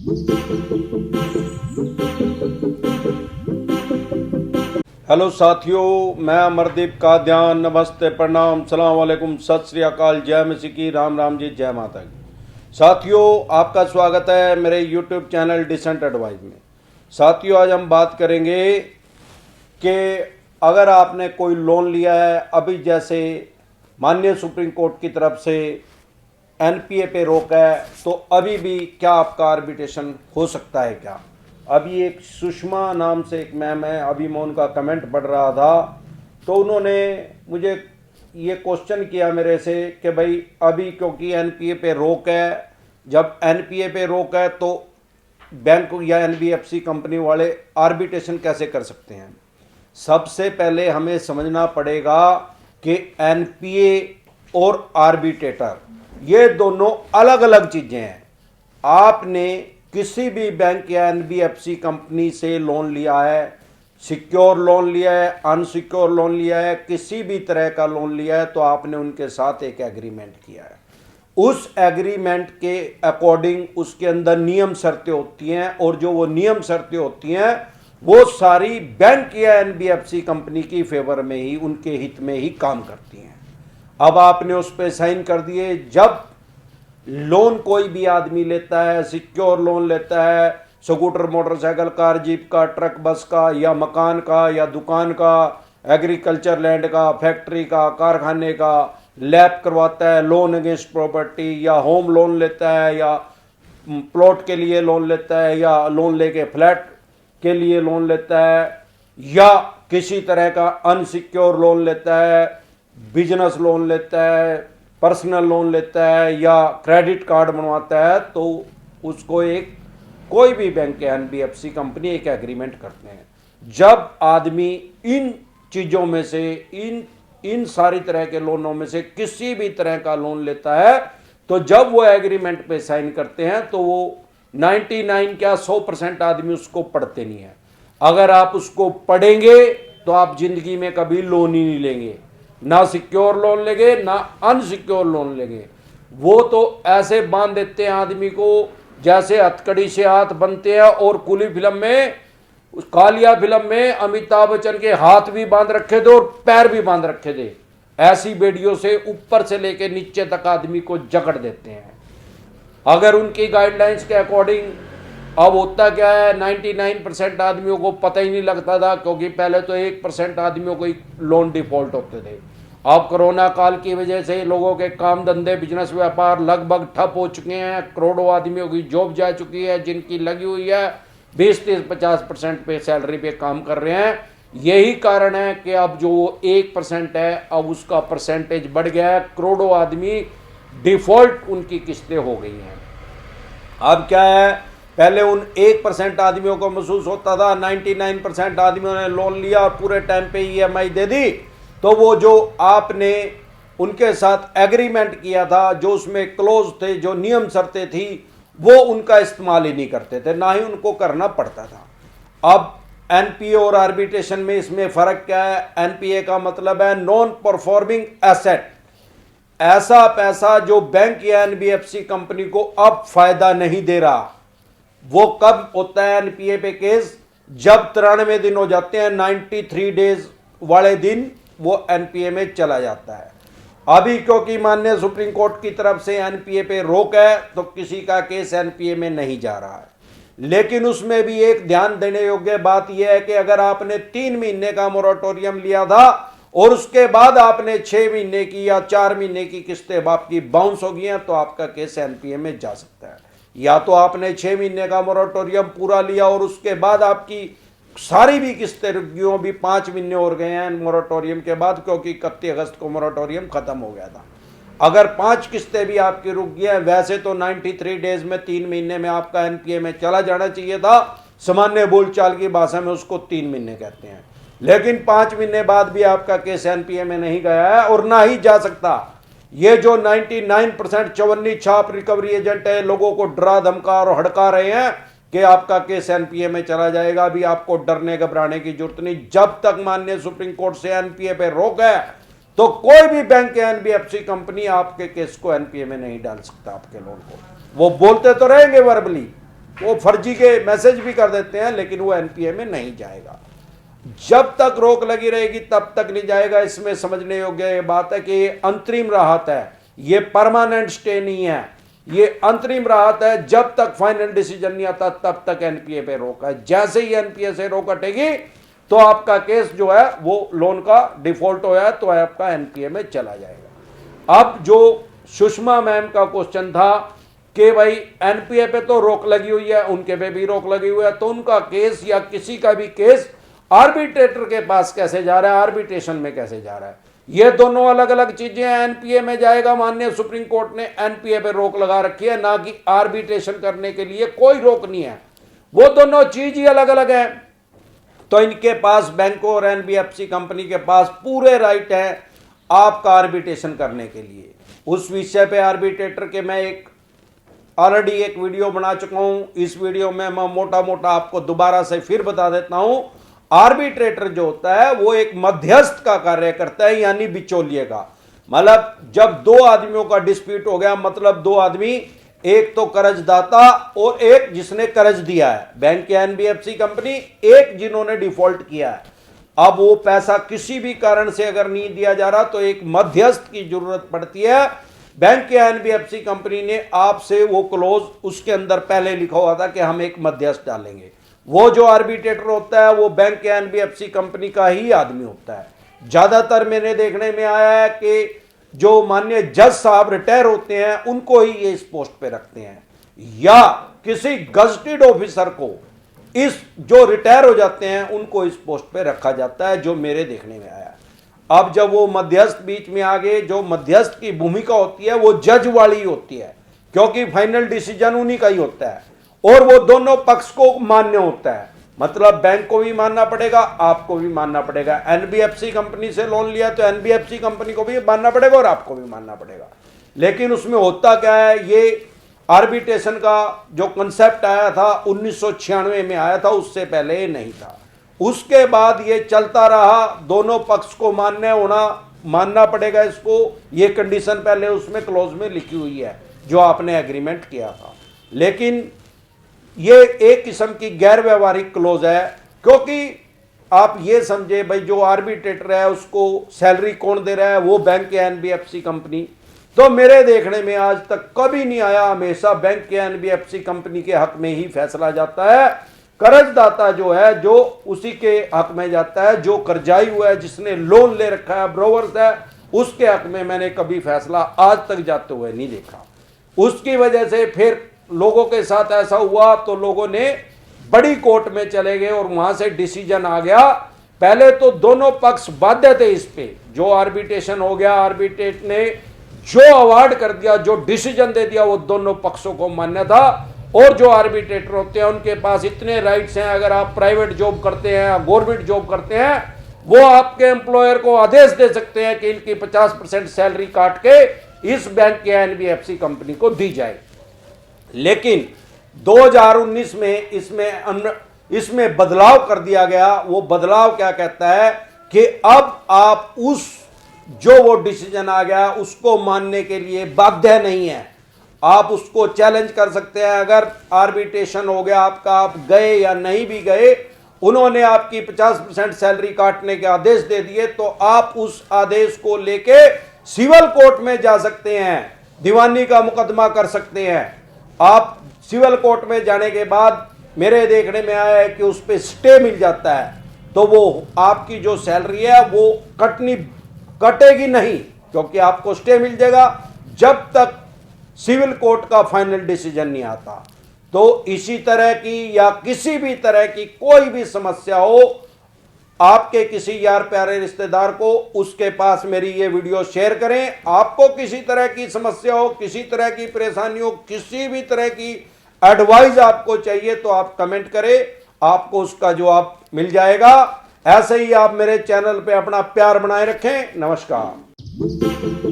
Hello साथियों, मैं अमरदीप का ध्यान। नमस्ते, प्रणाम, सलाम वालेकुम, सत श्री अकाल, जय मसीह की, राम राम जी, जय माता की। साथियों, आपका स्वागत है मेरे यूट्यूब चैनल डिसेंट एडवाइस में। साथियों, आज हम बात करेंगे कि अगर आपने कोई लोन लिया है, अभी जैसे माननीय सुप्रीम कोर्ट की तरफ से एनपीए पे रोक है, तो अभी भी क्या आपका आर्बिट्रेशन हो सकता है क्या? अभी एक सुषमा नाम से एक मैम है, अभी मैं उनका कमेंट पढ़ रहा था, तो उन्होंने मुझे ये क्वेश्चन किया मेरे से कि भाई अभी क्योंकि एनपीए पे रोक है, जब एनपीए पे रोक है तो बैंक या एनबीएफसी कंपनी वाले आर्बिट्रेशन कैसे कर सकते हैं? सबसे पहले हमें समझना पड़ेगा कि एनपीए और आर्बिट्रेटर ये दोनों अलग अलग चीजें हैं। आपने किसी भी बैंक या एनबीएफसी कंपनी से लोन लिया है, सिक्योर लोन लिया है, अनसिक्योर लोन लिया है, किसी भी तरह का लोन लिया है, तो आपने उनके साथ एक एग्रीमेंट किया है। उस एग्रीमेंट के अकॉर्डिंग उसके अंदर नियम शर्तें होती हैं, और जो वो नियम शर्तें होती हैं वो सारी बैंक या एनबीएफसी कंपनी की फेवर में ही, उनके हित में ही काम करती हैं। अब आपने उस पर साइन कर दिए। जब लोन कोई भी आदमी लेता है, सिक्योर लोन लेता है, स्कूटर, मोटरसाइकिल, कार, जीप का, ट्रक, बस का, या मकान का, या दुकान का, एग्रीकल्चर लैंड का, फैक्ट्री का, कारखाने का, लैब करवाता है, लोन अगेंस्ट प्रॉपर्टी, या होम लोन लेता है, या प्लॉट के लिए लोन लेता है, या लोन लेके फ्लैट के लिए लोन लेता है, या किसी तरह का अनसिक्योर लोन लेता है, बिजनेस लोन लेता है, पर्सनल लोन लेता है, या क्रेडिट कार्ड बनवाता है, तो उसको एक कोई भी बैंक या एनबीएफसी कंपनी एक एग्रीमेंट करते हैं। जब आदमी इन चीज़ों में से, इन सारी तरह के लोनों में से किसी भी तरह का लोन लेता है, तो जब वो एग्रीमेंट पे साइन करते हैं तो वो 99 क्या 100% आदमी उसको पढ़ते नहीं है। अगर आप उसको पढ़ेंगे तो आप जिंदगी में कभी लोन ही नहीं लेंगे, ना सिक्योर लोन लेंगे ना अनसिक्योर लोन लेंगे। वो तो ऐसे बांध देते हैं आदमी को जैसे हथकड़ी से हाथ बनते हैं। और कुली फिल्म में, कालिया फिल्म में अमिताभ बच्चन के हाथ भी बांध रखे थे और पैर भी बांध रखे थे। ऐसी बेड़ियों से ऊपर से लेके नीचे तक आदमी को जकड़ देते हैं। अगर उनकी गाइडलाइंस के अकॉर्डिंग, अब होता क्या है, 99% आदमियों को पता ही नहीं लगता था, क्योंकि पहले तो 1% आदमियों को लोन डिफॉल्ट होते थे। अब कोरोना काल की वजह से लोगों के काम धंधे, बिजनेस, व्यापार लगभग ठप हो चुके हैं। करोड़ों आदमियों की जॉब जा चुकी है, जिनकी लगी हुई है 20-30-50% पे सैलरी पे काम कर रहे हैं। यही कारण है कि अब जो 1% है, अब उसका परसेंटेज बढ़ गया है। करोड़ों आदमी डिफॉल्ट, उनकी किस्तें हो गई हैं। अब क्या है, पहले उन 1% आदमियों को महसूस होता था, 99% आदमियों ने लोन लिया और पूरे टाइम पे ईएमआई दे दी, तो वो जो आपने उनके साथ एग्रीमेंट किया था, जो उसमें क्लोज थे, जो नियम शर्तें थी, वो उनका इस्तेमाल ही नहीं करते थे, ना ही उनको करना पड़ता था। अब एनपीए और आर्बिट्रेशन में इसमें फर्क क्या है? एनपीए का मतलब है नॉन परफॉर्मिंग एसेट, ऐसा पैसा जो बैंक या एनबीएफसी कंपनी को अब फायदा नहीं दे रहा। वो कब होता है एनपीए पे केस? जब 93 दिन हो जाते हैं, 93 डेज वाले दिन वो एनपीए में चला जाता है। अभी क्योंकि माननीय सुप्रीम कोर्ट की तरफ से एनपीए पे रोक है, तो किसी का केस एनपीए में नहीं जा रहा है। लेकिन उसमें भी एक ध्यान देने योग्य बात यह है कि अगर आपने 3 महीने का मोरेटोरियम लिया था और उसके बाद आपने 6 महीने की या 4 महीने की किस्तें आपकी बाउंस हो गई हैं, तो आपका केस एनपीए में जा सकता है। या तो आपने 6 महीने का मोरेटोरियम पूरा लिया और उसके बाद आपकी सारी भी किस्तें रुक गई, भी 5 महीने और गए हैं मोरेटोरियम के बाद, क्योंकि 31 अगस्त को मोरेटोरियम खत्म हो गया था। अगर 5 किस्तें भी आपकी रुक गई हैं, वैसे तो 93 डेज में, 3 महीने में आपका एनपीए में चला जाना चाहिए था। सामान्य बोलचाल की भाषा में उसको 3 महीने कहते हैं। लेकिन 5 महीने बाद भी आपका केस एनपीए में नहीं गया है और ना ही जा सकता। ये जो 99% चवन्नी छाप रिकवरी एजेंट है, लोगों को डरा धमका और हड़का रहे हैं कि आपका केस एनपीए में चला जाएगा। अभी आपको डरने घबराने की जरूरत नहीं। जब तक माननीय सुप्रीम कोर्ट से एनपीए पे रोक है, तो कोई भी बैंक या एनबीएफसी कंपनी आपके केस को एनपीए में नहीं डाल सकता, आपके लोन को। वो बोलते तो रहेंगे वर्बली, वो फर्जी के मैसेज भी कर देते हैं, लेकिन वो एनपीए में नहीं जाएगा। जब तक रोक लगी रहेगी तब तक नहीं जाएगा। इसमें समझने योग्य ये बात है कि ये अंतरिम राहत है, ये परमानेंट स्टे नहीं है, ये अंतरिम राहत है। जब तक फाइनल डिसीजन नहीं आता तब तक एनपीए पे रोक है। जैसे ही एनपीए से रोक हटेगी तो आपका केस जो है वो लोन का डिफॉल्ट हो है तो आपका एनपीए में चला जाएगा। अब जो सुषमा मैम का क्वेश्चन था कि भाई एनपीए पे तो रोक लगी हुई है, उनके पे भी रोक लगी हुई है, तो उनका केस या किसी का भी केस आर्बिट्रेटर के पास कैसे जा रहा है, आर्बिट्रेशन में कैसे जा रहा है, ये दोनों अलग अलग चीजें हैं। एनपीए में जाएगा, माननीय सुप्रीम कोर्ट ने एनपीए पे रोक लगा रखी है, ना कि आर्बिट्रेशन करने के लिए कोई रोक नहीं है। वो दोनों चीज ही अलग अलग है। तो इनके पास, बैंकों और एनबीएफसी कंपनी के पास पूरे राइट है आपका आर्बिट्रेशन करने के लिए। उस विषय पे आर्बिट्रेटर के मैं ऑलरेडी एक वीडियो बना चुका हूं। इस वीडियो में मैं मोटा मोटा आपको दोबारा से फिर बता देता हूं। आर्बिट्रेटर जो होता है वो एक मध्यस्थ का कार्य करता है, यानी बिचौलिए का। मतलब जब दो आदमियों का डिस्प्यूट हो गया, मतलब दो आदमी, एक तो कर्जदाता और एक जिसने कर्ज दिया है, बैंक या एनबीएफसी कंपनी, एक जिन्होंने डिफॉल्ट किया है। अब वो पैसा किसी भी कारण से अगर नहीं दिया जा रहा तो एक मध्यस्थ की जरूरत पड़ती है। बैंक या एनबीएफसी कंपनी ने आपसे वो क्लोज उसके अंदर पहले लिखा हुआ था कि हम एक मध्यस्थ डालेंगे। वो जो आर्बिट्रेटर होता है वो बैंक या एनबीएफसी कंपनी का ही आदमी होता है। ज्यादातर मैंने देखने में आया है कि जो माननीय जज साहब रिटायर होते हैं उनको ही ये इस पोस्ट पे रखते हैं, या किसी गजटेड ऑफिसर को, इस जो रिटायर हो जाते हैं उनको इस पोस्ट पे रखा जाता है, जो मेरे देखने में आया। अब जब वो मध्यस्थ बीच में आ गए, जो मध्यस्थ की भूमिका होती है वो जज वाली होती है, क्योंकि फाइनल डिसीजन उन्हीं का ही होता है और वो दोनों पक्ष को मान्य होता है। मतलब बैंक को भी मानना पड़ेगा, आपको भी मानना पड़ेगा। एनबीएफसी कंपनी से लोन लिया तो एनबीएफसी कंपनी को भी मानना पड़ेगा और आपको भी मानना पड़ेगा। लेकिन उसमें होता क्या है, ये आर्बिट्रेशन का जो कंसेप्ट आया था 1996 में आया था, उससे पहले नहीं था। उसके बाद ये चलता रहा, दोनों पक्ष को मानना पड़ेगा इसको, ये कंडीशन पहले उसमें क्लोज में लिखी हुई है जो आपने एग्रीमेंट किया था। लेकिन ये एक किस्म की गैर व्यवहारिक क्लोज है, क्योंकि आप ये समझे भाई जो आर्बिट्रेटर है उसको सैलरी कौन दे रहा है, वो बैंक या एनबीएफसी कंपनी। तो मेरे देखने में आज तक कभी नहीं आया, हमेशा बैंक या एनबीएफसी कंपनी के हक में ही फैसला जाता है। कर्जदाता जो है जो उसी के हक में जाता है, जो कर्जाई हुआ है, जिसने लोन ले रखा है, ब्रोवर्स है, उसके हक में मैंने कभी फैसला आज तक जाते हुए नहीं देखा। उसकी वजह से फिर लोगों के साथ ऐसा हुआ तो लोगों ने बड़ी कोर्ट में चले गए और वहां से डिसीजन आ गया। पहले तो दोनों पक्ष बाध्य थे इस पे, जो आर्बिट्रेशन हो गया, आर्बिट्रेट ने जो अवार्ड कर दिया, जो डिसीजन दे दिया, वो दोनों पक्षों को मान्य था। और जो आर्बिट्रेटर होते हैं उनके पास इतने राइट्स हैं, अगर आप प्राइवेट जॉब करते हैं या गवर्नमेंट जॉब करते हैं, वो आपके एम्प्लॉयर को आदेश दे सकते हैं कि इनकी 50% सैलरी काट के इस बैंक या एनबीएफसी कंपनी को दी जाए। लेकिन 2019 में इसमें बदलाव कर दिया गया। वो बदलाव क्या कहता है कि अब आप जो वो डिसीजन आ गया उसको मानने के लिए बाध्य नहीं है, आप उसको चैलेंज कर सकते हैं। अगर आर्बिट्रेशन हो गया आपका, आप गए या नहीं भी गए, उन्होंने आपकी 50% सैलरी काटने के आदेश दे दिए, तो आप उस आदेश को लेके सिविल कोर्ट में जा सकते हैं, दीवानी का मुकदमा कर सकते हैं। आप सिविल कोर्ट में जाने के बाद मेरे देखने में आया है कि उस पर स्टे मिल जाता है, तो वो आपकी जो सैलरी है वो कटेगी नहीं, क्योंकि आपको स्टे मिल जाएगा जब तक सिविल कोर्ट का फाइनल डिसीजन नहीं आता। तो इसी तरह की या किसी भी तरह की कोई भी समस्या हो आपके किसी यार प्यारे रिश्तेदार को, उसके पास मेरी ये वीडियो शेयर करें। आपको किसी तरह की समस्या हो, किसी तरह की परेशानी हो, किसी भी तरह की एडवाइस आपको चाहिए तो आप कमेंट करें, आपको उसका जवाब मिल जाएगा। ऐसे ही आप मेरे चैनल पे अपना प्यार बनाए रखें। नमस्कार।